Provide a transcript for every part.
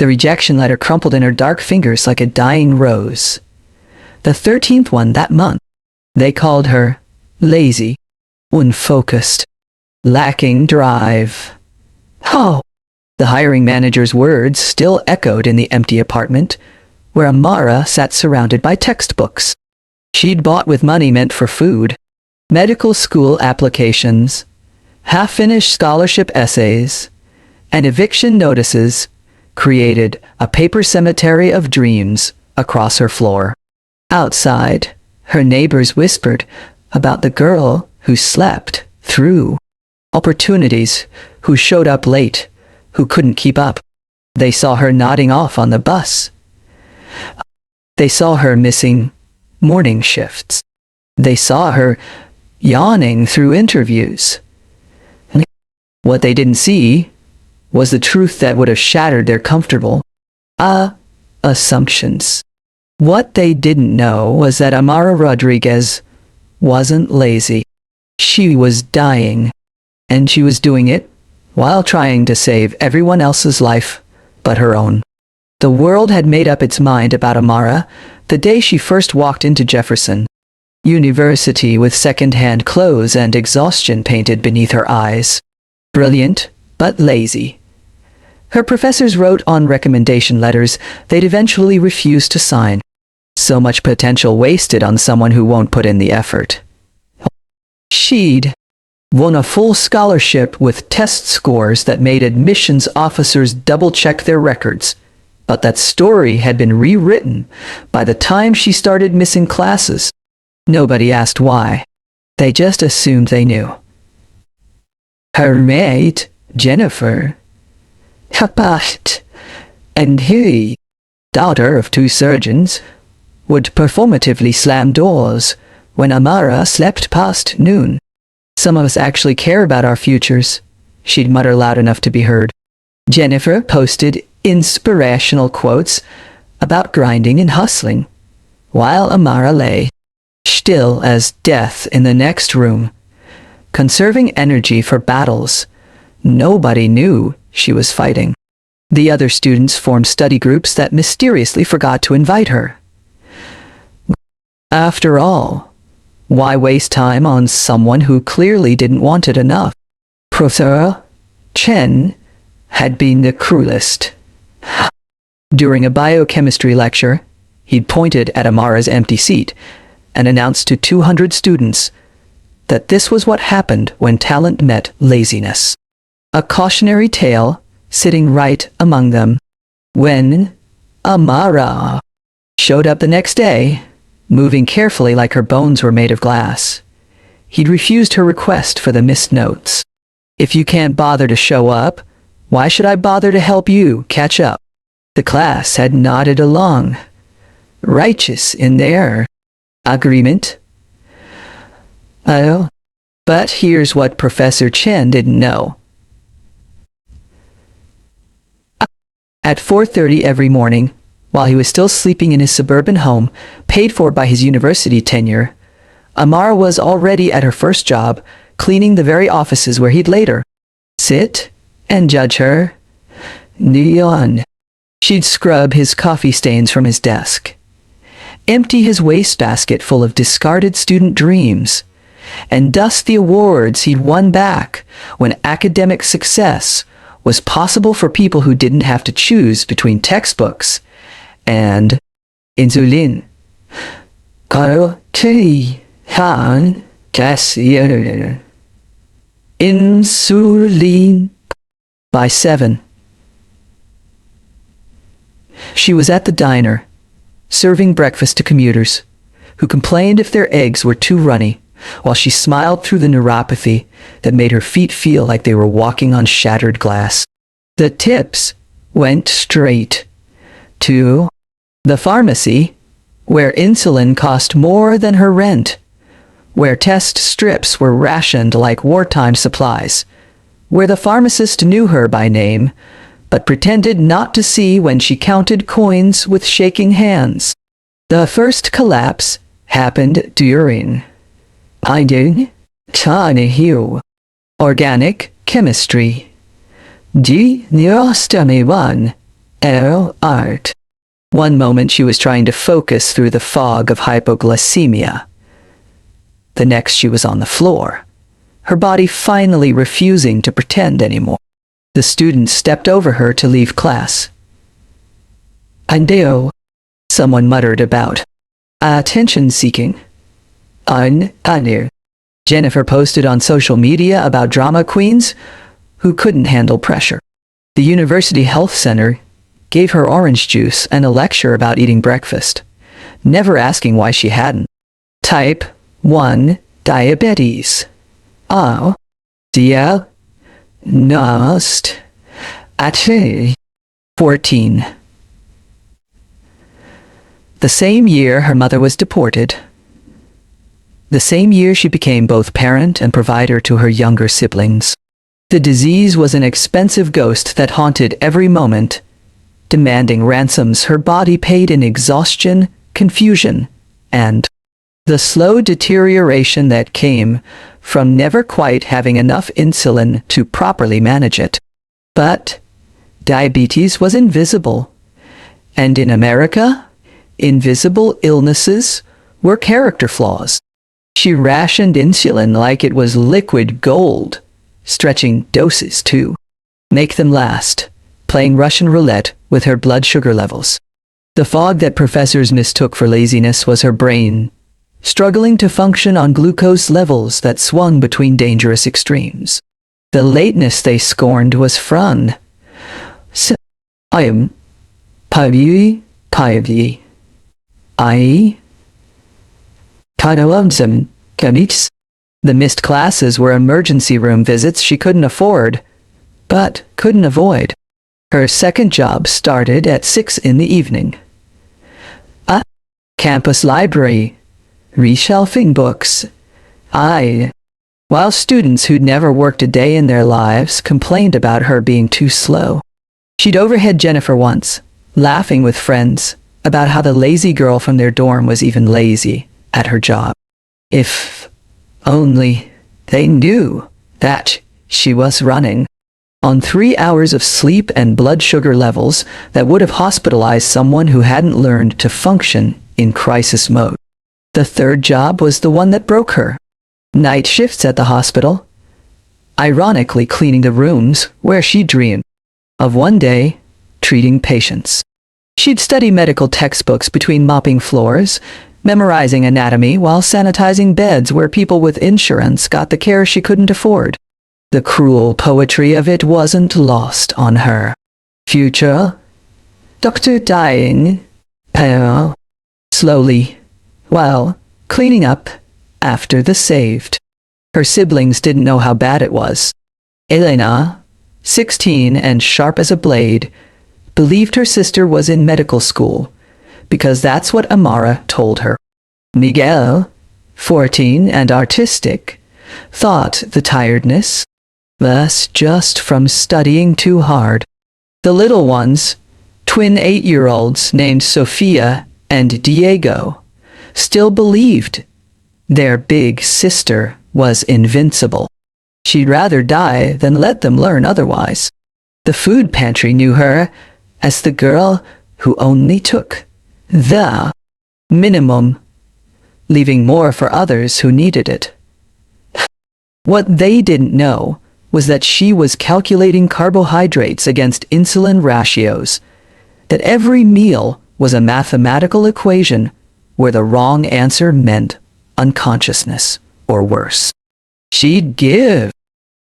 The rejection letter crumpled in her dark fingers like a dying rose. The 13th one that month. They called her lazy, unfocused, lacking drive. Oh! The hiring manager's words still echoed in the empty apartment, where Amara sat surrounded by textbooks she'd bought with money meant for food, medical school applications, half-finished scholarship essays, and eviction notices created a paper cemetery of dreams across her floor. Outside, her neighbors whispered about the girl who slept through opportunities, who showed up late, who couldn't keep up. They saw her nodding off on the bus. They saw her missing morning shifts. They saw her yawning through interviews. What they didn't see was the truth that would have shattered their comfortable assumptions. What they didn't know was that Amara Rodriguez wasn't lazy. She was dying, and she was doing it while trying to save everyone else's life but her own. The world had made up its mind about Amara the day she first walked into Jefferson University with second-hand clothes and exhaustion painted beneath her eyes. Brilliant, but lazy. Her professors wrote on recommendation letters they'd eventually refuse to sign. So much potential wasted on someone who won't put in the effort. She'd won a full scholarship with test scores that made admissions officers double-check their records. But that story had been rewritten by the time she started missing classes. Nobody asked why. They just assumed they knew. Her mate, Jennifer, and he, daughter of two surgeons, would performatively slam doors when Amara slept past noon. Some of us actually care about our futures, she'd mutter loud enough to be heard. Jennifer posted inspirational quotes about grinding and hustling, while Amara lay still as death in the next room, conserving energy for battles nobody knew she was fighting. The other students formed study groups that mysteriously forgot to invite her. After all, why waste time on someone who clearly didn't want it enough? Professor Chen had been the cruelest. During a biochemistry lecture, he'd pointed at Amara's empty seat and announced to 200 students that this was what happened when talent met laziness. A cautionary tale sitting right among them. When Amara showed up the next day, moving carefully like her bones were made of glass, he'd refused her request for the missed notes. If you can't bother to show up, why should I bother to help you catch up? The class had nodded along, righteous in their agreement. Oh, but here's what Professor Chen didn't know. At 4:30 every morning, while he was still sleeping in his suburban home, paid for by his university tenure, Amara was already at her first job, cleaning the very offices where he'd later sit and judge her. Neon. She'd scrub his coffee stains from his desk, empty his wastebasket full of discarded student dreams, and dust the awards he'd won back when academic success was possible for people who didn't have to choose between textbooks and insulin. Insulin. By 7. She was at the diner, serving breakfast to commuters who complained if their eggs were too runny, while she smiled through the neuropathy that made her feet feel like they were walking on shattered glass. The tips went straight to the pharmacy, where insulin cost more than her rent, where test strips were rationed like wartime supplies, where the pharmacist knew her by name, but pretended not to see when she counted coins with shaking hands. The first collapse happened during organic chemistry. Neostomy 1, art. One moment she was trying to focus through the fog of hypoglycemia. The next she was on the floor, her body finally refusing to pretend anymore. The students stepped over her to leave class. "Andeo," someone muttered about attention-seeking. "Anu." Jennifer posted on social media about drama queens who couldn't handle pressure. The University Health Center gave her orange juice and a lecture about eating breakfast, never asking why she hadn't. Type 1 diabetes. Oh, diagnosed at 14. The same year her mother was deported. The same year she became both parent and provider to her younger siblings. The disease was an expensive ghost that haunted every moment, demanding ransoms her body paid in exhaustion, confusion, and the slow deterioration that came from never quite having enough insulin to properly manage it. But diabetes was invisible, and in America, invisible illnesses were character flaws. She rationed insulin like it was liquid gold, stretching doses to make them last, playing Russian roulette with her blood sugar levels. The fog that professors mistook for laziness was her brain, struggling to function on glucose levels that swung between dangerous extremes. The lateness they scorned was fun. I am Pavi. I Kadawamsam Kamits. The missed classes were emergency room visits she couldn't afford, but couldn't avoid. Her second job started at 6 in the evening. A campus library, reshelving books. While students who'd never worked a day in their lives complained about her being too slow. She'd overheard Jennifer once, laughing with friends about how the lazy girl from their dorm was even lazy at her job. If only they knew that she was running on 3 hours of sleep and blood sugar levels that would have hospitalized someone who hadn't learned to function in crisis mode. The third job was the one that broke her. Night shifts at the hospital, ironically cleaning the rooms where she dreamed of one day treating patients. She'd study medical textbooks between mopping floors, memorizing anatomy while sanitizing beds where people with insurance got the care she couldn't afford. The cruel poetry of it wasn't lost on her. Future doctor dying, pale, slowly, while cleaning up after the saved. Her siblings didn't know how bad it was. Elena, 16 and sharp as a blade, believed her sister was in medical school, because that's what Amara told her. Miguel, 14 and artistic, thought the tiredness was just from studying too hard. The little ones, twin 8-year-olds named Sophia and Diego, still believed their big sister was invincible. She'd rather die than let them learn otherwise. The food pantry knew her as the girl who only took the minimum, leaving more for others who needed it. What they didn't know was that she was calculating carbohydrates against insulin ratios, that every meal was a mathematical equation where the wrong answer meant unconsciousness or worse. She'd give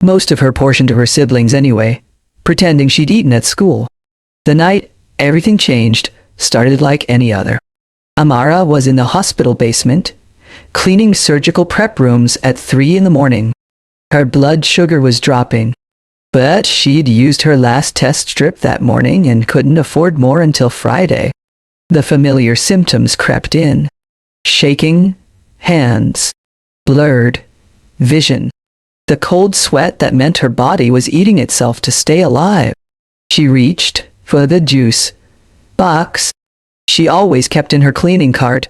most of her portion to her siblings anyway, pretending she'd eaten at school. The night everything changed started like any other. Amara was in the hospital basement, cleaning surgical prep rooms at 3 in the morning. Her blood sugar was dropping, but she'd used her last test strip that morning and couldn't afford more until Friday. The familiar symptoms crept in. Shaking hands, blurred vision, the cold sweat that meant her body was eating itself to stay alive. She reached for the juice box she always kept in her cleaning cart,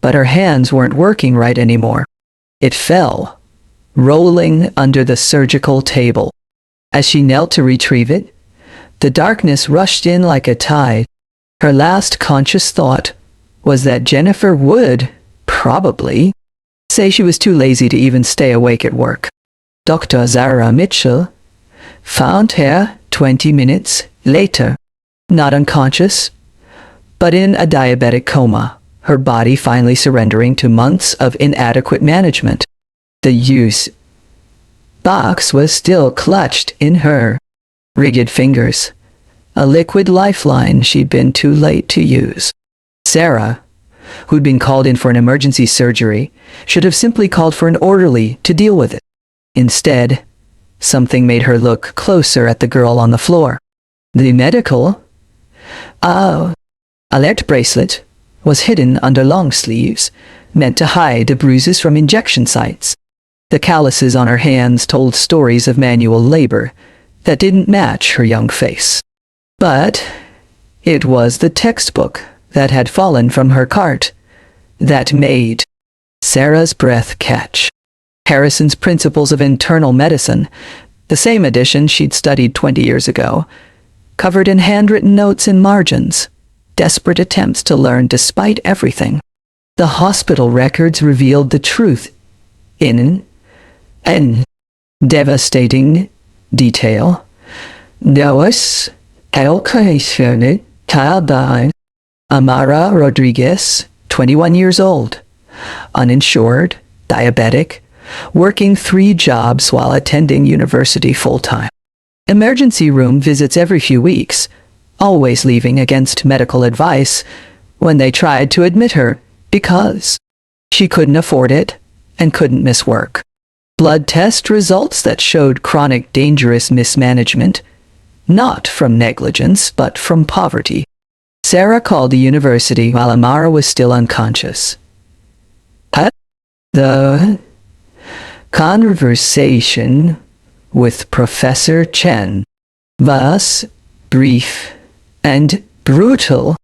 but her hands weren't working right anymore. It fell, rolling under the surgical table. As she knelt to retrieve it, The darkness rushed in like a tide. Her last conscious thought was that Jennifer would, probably, say she was too lazy to even stay awake at work. Dr. Zara Mitchell found her 20 minutes later, not unconscious, but in a diabetic coma, her body finally surrendering to months of inadequate management. The use box was still clutched in her rigid fingers, a liquid lifeline she'd been too late to use. Sarah, who'd been called in for an emergency surgery, should have simply called for an orderly to deal with it. Instead, something made her look closer at the girl on the floor. The medical alert bracelet was hidden under long sleeves, meant to hide the bruises from injection sites. The calluses on her hands told stories of manual labor that didn't match her young face. But it was the textbook that had fallen from her cart that made Sarah's breath catch. Harrison's Principles of Internal Medicine, the same edition she'd studied 20 years ago, covered in handwritten notes and margins, desperate attempts to learn despite everything. The hospital records revealed the truth in devastating detail. There was Amara Rodriguez, 21 years old, uninsured, diabetic, working 3 jobs while attending university full-time. Emergency room visits every few weeks, always leaving against medical advice when they tried to admit her because she couldn't afford it and couldn't miss work. Blood test results that showed chronic dangerous mismanagement, not from negligence but from poverty. Sarah called the university while Amara was still unconscious. The conversation with Professor Chen was brief and brutal.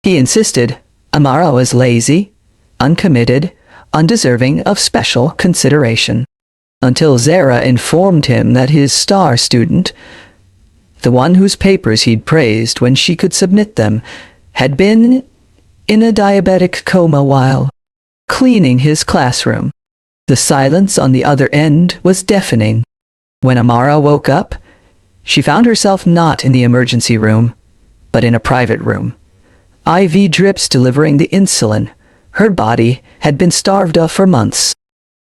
He insisted Amara was lazy, uncommitted, undeserving of special consideration, until Zara informed him that his star student, the one whose papers he'd praised when she could submit them, had been in a diabetic coma while cleaning his classroom. The silence on the other end was deafening. When Amara woke up, she found herself not in the emergency room, but in a private room. IV drips delivering the insulin. Her body had been starved of for months.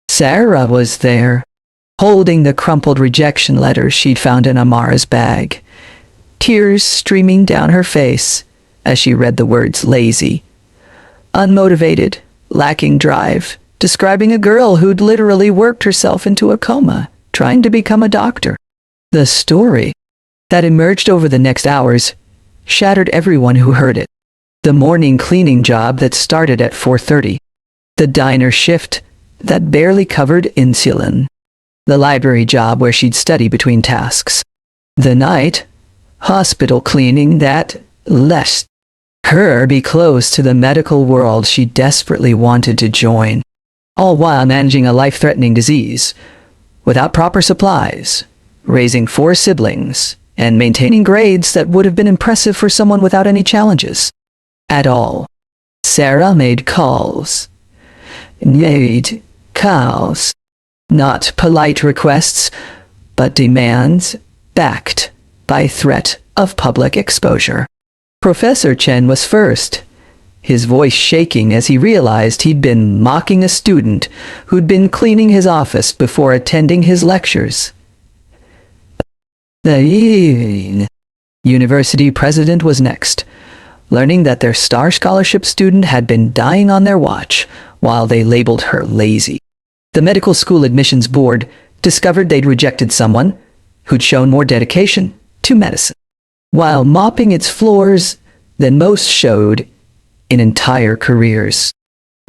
Sarah was there, holding the crumpled rejection letters she'd found in Amara's bag, tears streaming down her face as she read the words lazy, unmotivated, lacking drive, describing a girl who'd literally worked herself into a coma, trying to become a doctor. The story that emerged over the next hours shattered everyone who heard it. The morning cleaning job that started at 4:30, the diner shift that barely covered insulin, the library job where she'd study between tasks, the night hospital cleaning that let her be close to the medical world she desperately wanted to join, all while managing a life-threatening disease, without proper supplies, raising 4 siblings, and maintaining grades that would have been impressive for someone without any challenges at all. Sarah made calls, not polite requests, but demands backed by threat of public exposure. Professor Chen was first, his voice shaking as he realized he'd been mocking a student who'd been cleaning his office before attending his lectures. The university president was next, learning that their star scholarship student had been dying on their watch while they labeled her lazy. The medical school admissions board discovered they'd rejected someone who'd shown more dedication to medicine, while mopping its floors than most showed in entire careers.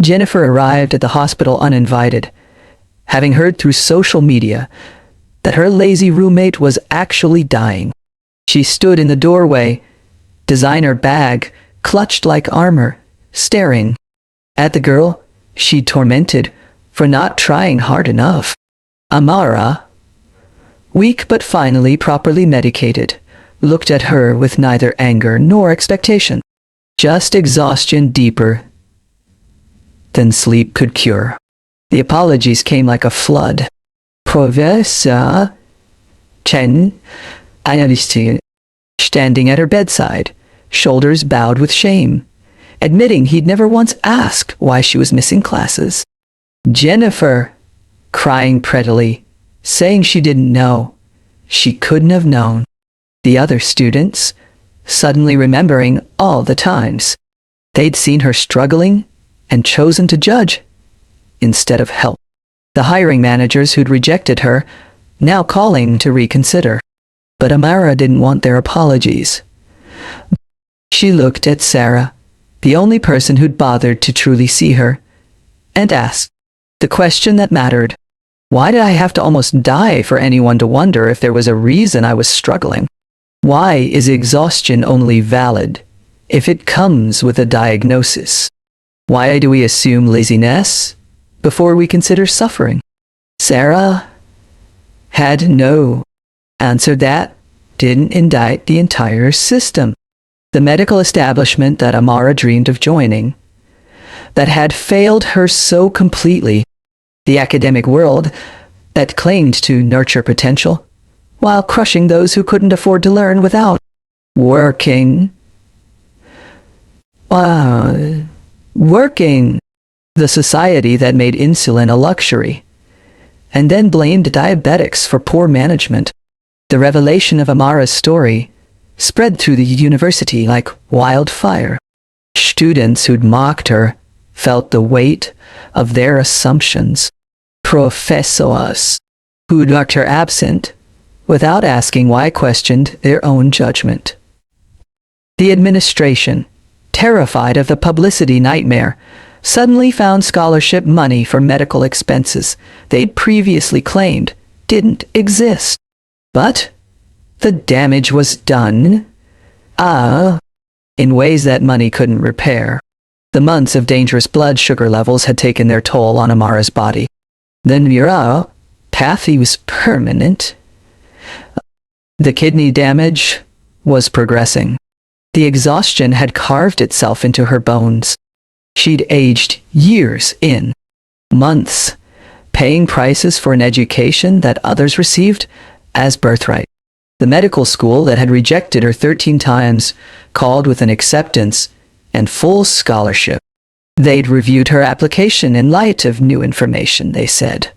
Jennifer arrived at the hospital uninvited, having heard through social media that her lazy roommate was actually dying. She stood in the doorway, designer bag clutched like armor, staring at the girl she'd tormented for not trying hard enough. Amara, weak but finally properly medicated, looked at her with neither anger nor expectation, just exhaustion deeper than sleep could cure. The apologies came like a flood. Professor Chen, I understand, standing at her bedside, shoulders bowed with shame, admitting he'd never once asked why she was missing classes. Jennifer, crying prettily, saying she didn't know. She couldn't have known. The other students, suddenly remembering all the times they'd seen her struggling and chosen to judge instead of help. The hiring managers who'd rejected her, now calling to reconsider. But Amara didn't want their apologies. She looked at Sarah, the only person who'd bothered to truly see her, and asked the question that mattered. Why did I have to almost die for anyone to wonder if there was a reason I was struggling? Why is exhaustion only valid if it comes with a diagnosis? Why do we assume laziness before we consider suffering? Sarah had no answer that didn't indict the entire system. The medical establishment that Amara dreamed of joining, that had failed her so completely. The academic world that claimed to nurture potential, while crushing those who couldn't afford to learn without working. Working. The society that made insulin a luxury, and then blamed diabetics for poor management. The revelation of Amara's story spread through the university like wildfire. Students who'd mocked her felt the weight of their assumptions. Professors who'd marked her absent without asking why questioned their own judgment. The administration, terrified of the publicity nightmare, suddenly found scholarship money for medical expenses they'd previously claimed didn't exist. But the damage was done, in ways that money couldn't repair. The months of dangerous blood sugar levels had taken their toll on Amara's body. The neuropathy was permanent. The kidney damage was progressing. The exhaustion had carved itself into her bones. She'd aged years in months, paying prices for an education that others received as birthright. The medical school that had rejected her 13 times called with an acceptance and full scholarship. They'd reviewed her application in light of new information, they said.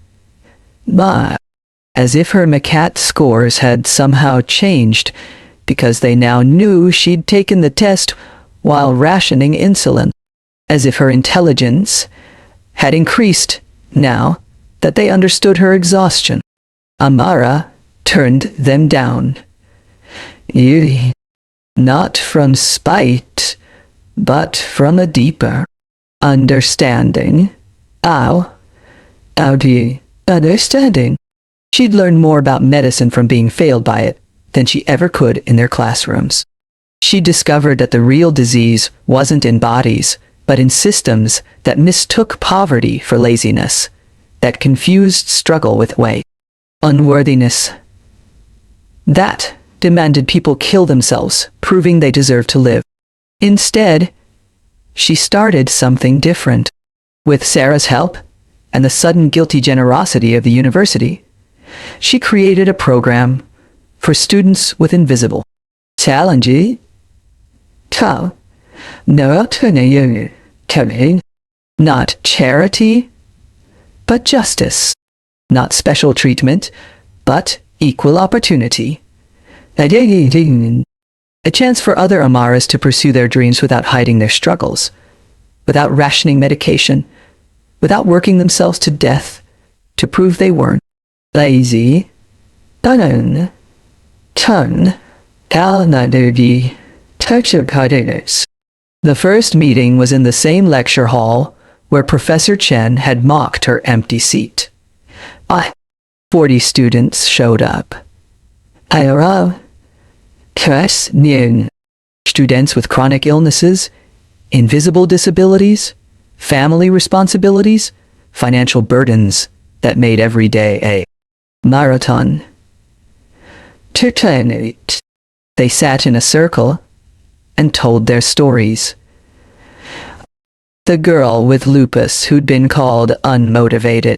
But as if her MCAT scores had somehow changed because they now knew she'd taken the test while rationing insulin. As if her intelligence had increased now that they understood her exhaustion. Amara turned them down. Not from spite, but from a deeper understanding. Understanding. She'd learned more about medicine from being failed by it than she ever could in their classrooms. She discovered that the real disease wasn't in bodies, but in systems that mistook poverty for laziness, that confused struggle with weight, unworthiness, that demanded people kill themselves, proving they deserved to live. Instead, she started something different. With Sarah's help and the sudden guilty generosity of the university, she created a program for students with invisible challenges. Not charity, but justice. Not special treatment, but equal opportunity. A chance for other Amaras to pursue their dreams without hiding their struggles, without rationing medication, without working themselves to death to prove they weren't lazy. The first meeting was in the same lecture hall where Professor Chen had mocked her empty seat. 40 students showed up. Students with chronic illnesses, invisible disabilities, family responsibilities, financial burdens that made every day a marathon. They sat in a circle and told their stories. The girl with lupus who'd been called unmotivated.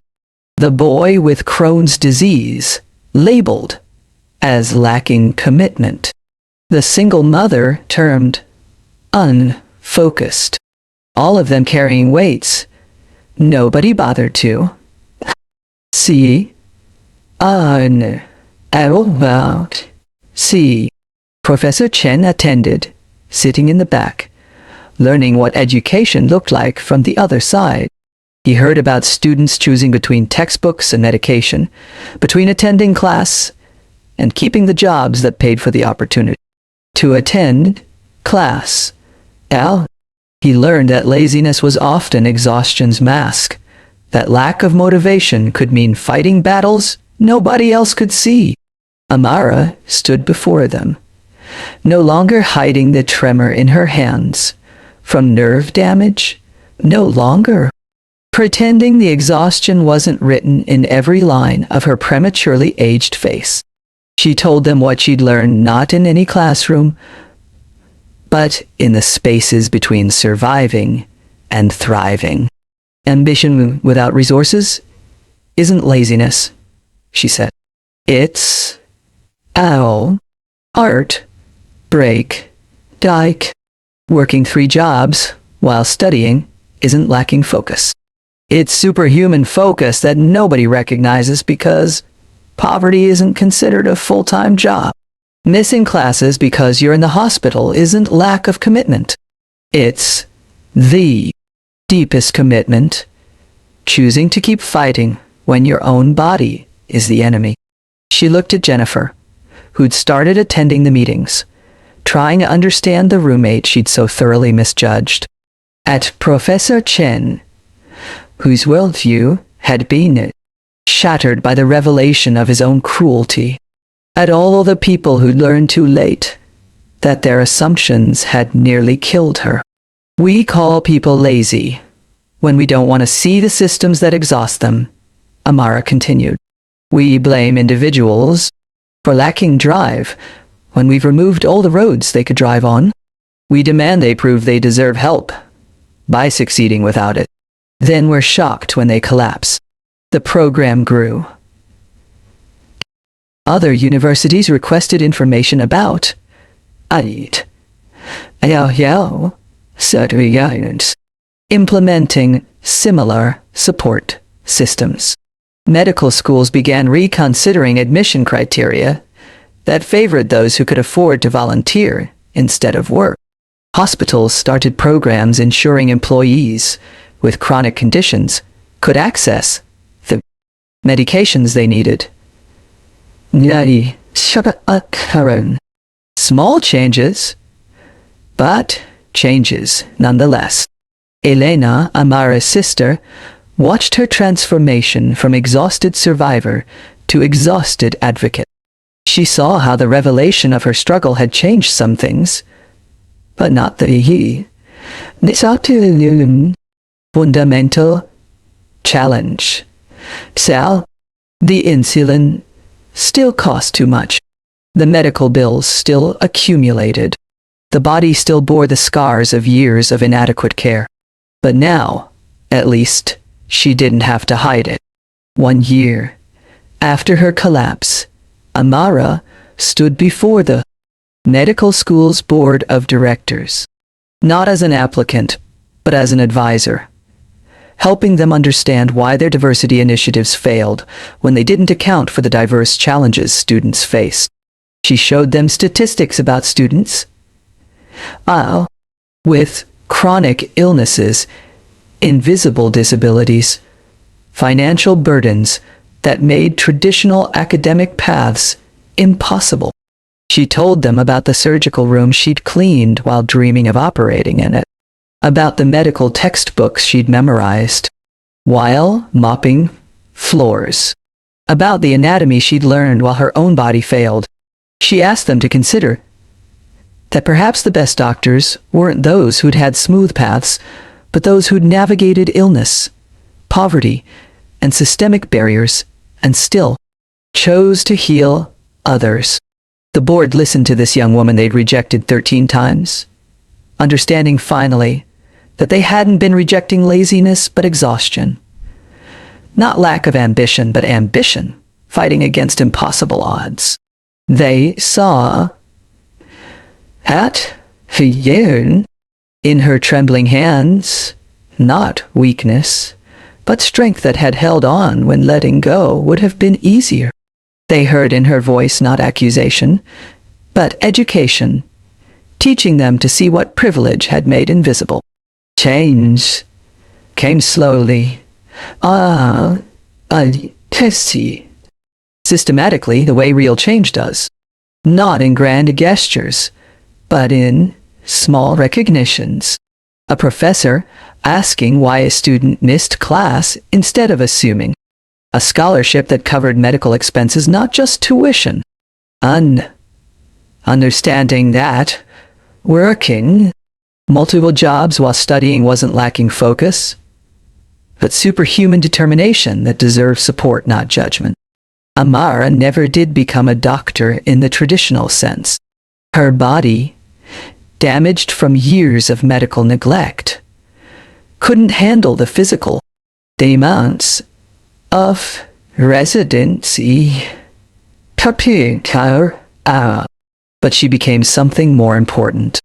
The boy with Crohn's disease, labeled as lacking commitment. The single mother termed unfocused. All of them carrying weights nobody bothered to see. See. Professor Chen attended, sitting in the back, learning what education looked like from the other side. He heard about students choosing between textbooks and medication, between attending class and keeping the jobs that paid for the opportunity to attend class. He learned that laziness was often exhaustion's mask, that lack of motivation could mean fighting battles nobody else could see. Amara stood before them, no longer hiding the tremor in her hands from nerve damage, no longer pretending the exhaustion wasn't written in every line of her prematurely aged face. She told them what she'd learned not in any classroom, but in the spaces between surviving and thriving. Ambition without resources isn't laziness, she said. It's art, break, dike. Working 3 jobs while studying isn't lacking focus. It's superhuman focus that nobody recognizes because poverty isn't considered a full-time job. Missing classes because you're in the hospital isn't lack of commitment. It's the deepest commitment, choosing to keep fighting when your own body is the enemy. She looked at Jennifer, who'd started attending the meetings, trying to understand the roommate she'd so thoroughly misjudged. At Professor Chen, whose worldview had been shattered by the revelation of his own cruelty. At all the people who'd learned too late that their assumptions had nearly killed her. We call people lazy when we don't want to see the systems that exhaust them, Amara continued. We blame individuals for lacking drive when we've removed all the roads they could drive on. We demand they prove they deserve help by succeeding without it. Then we're shocked when they collapse. The program grew. Other universities requested information about implementing similar support systems. Medical schools began reconsidering admission criteria that favored those who could afford to volunteer instead of work. Hospitals started programs ensuring employees with chronic conditions could access the medications they needed. Small changes, but changes nonetheless. Elena, Amara's sister, watched her transformation from exhausted survivor to exhausted advocate. She saw how the revelation of her struggle had changed some things, but not the fundamental challenge. The insulin still cost too much. The medical bills still accumulated. The body still bore the scars of years of inadequate care. But now, at least, she didn't have to hide it. 1 year after her collapse, Amara stood before the medical school's board of directors, not as an applicant, but as an advisor, helping them understand why their diversity initiatives failed when they didn't account for the diverse challenges students faced. She showed them statistics about students with chronic illnesses, invisible disabilities, financial burdens that made traditional academic paths impossible. She told them about the surgical room she'd cleaned while dreaming of operating in it, about the medical textbooks she'd memorized while mopping floors, about the anatomy she'd learned while her own body failed. She asked them to consider that perhaps the best doctors weren't those who'd had smooth paths, but those who'd navigated illness, poverty, and systemic barriers, and still chose to heal others. The board listened to this young woman they'd rejected 13 times, understanding finally that they hadn't been rejecting laziness but exhaustion. Not lack of ambition, but ambition, fighting against impossible odds. They saw at fear in her trembling hands, not weakness, but strength that had held on when letting go would have been easier. They heard in her voice not accusation, but education, teaching them to see what privilege had made invisible. Change came slowly. Testy. Systematically, the way real change does. Not in grand gestures, but in small recognitions. A professor asking why a student missed class instead of assuming. A scholarship that covered medical expenses, not just tuition. Understanding that working multiple jobs while studying wasn't lacking focus, but superhuman determination that deserved support, not judgment. Amara never did become a doctor in the traditional sense. Her body, damaged from years of medical neglect, couldn't handle the physical demands of residency. But she became something more important.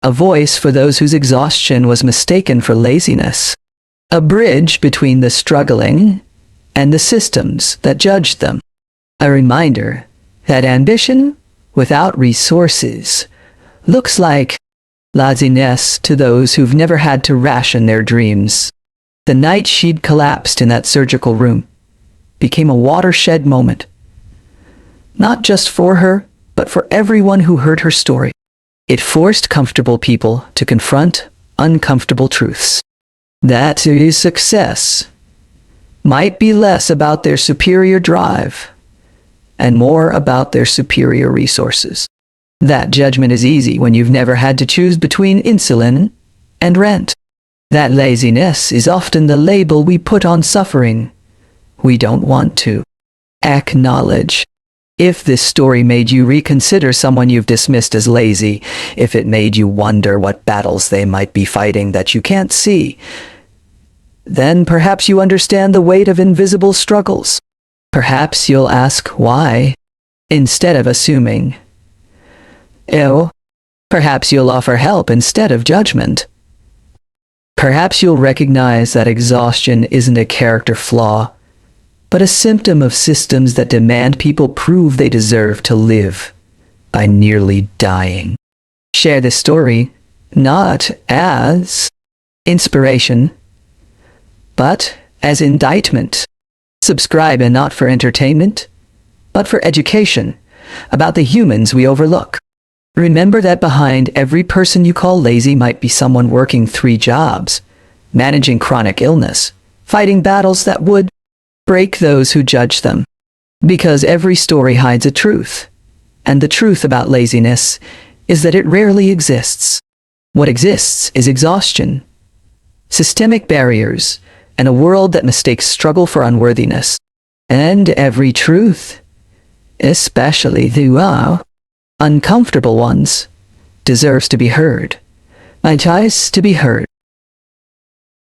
A voice for those whose exhaustion was mistaken for laziness. A bridge between the struggling and the systems that judged them. A reminder that ambition without resources looks like laziness to those who've never had to ration their dreams. The night she'd collapsed in that surgical room became a watershed moment. Not just for her, but for everyone who heard her story. It forced comfortable people to confront uncomfortable truths. That success might be less about their superior drive and more about their superior resources. That judgment is easy when you've never had to choose between insulin and rent. That laziness is often the label we put on suffering we don't want to acknowledge. If this story made you reconsider someone you've dismissed as lazy, if it made you wonder what battles they might be fighting that you can't see, then perhaps you understand the weight of invisible struggles. Perhaps you'll ask why, instead of assuming. Perhaps you'll offer help instead of judgment. Perhaps you'll recognize that exhaustion isn't a character flaw, but a symptom of systems that demand people prove they deserve to live by nearly dying. Share this story not as inspiration, but as indictment. Subscribe, and not for entertainment, but for education about the humans we overlook. Remember that behind every person you call lazy might be someone working 3 jobs, managing chronic illness, fighting battles that would break those who judge them. Because every story hides a truth, and the truth about laziness is that it rarely exists. What exists is exhaustion, systemic barriers, and a world that mistakes struggle for unworthiness. And every truth, especially the uncomfortable ones, deserves to be heard. My choice to be heard.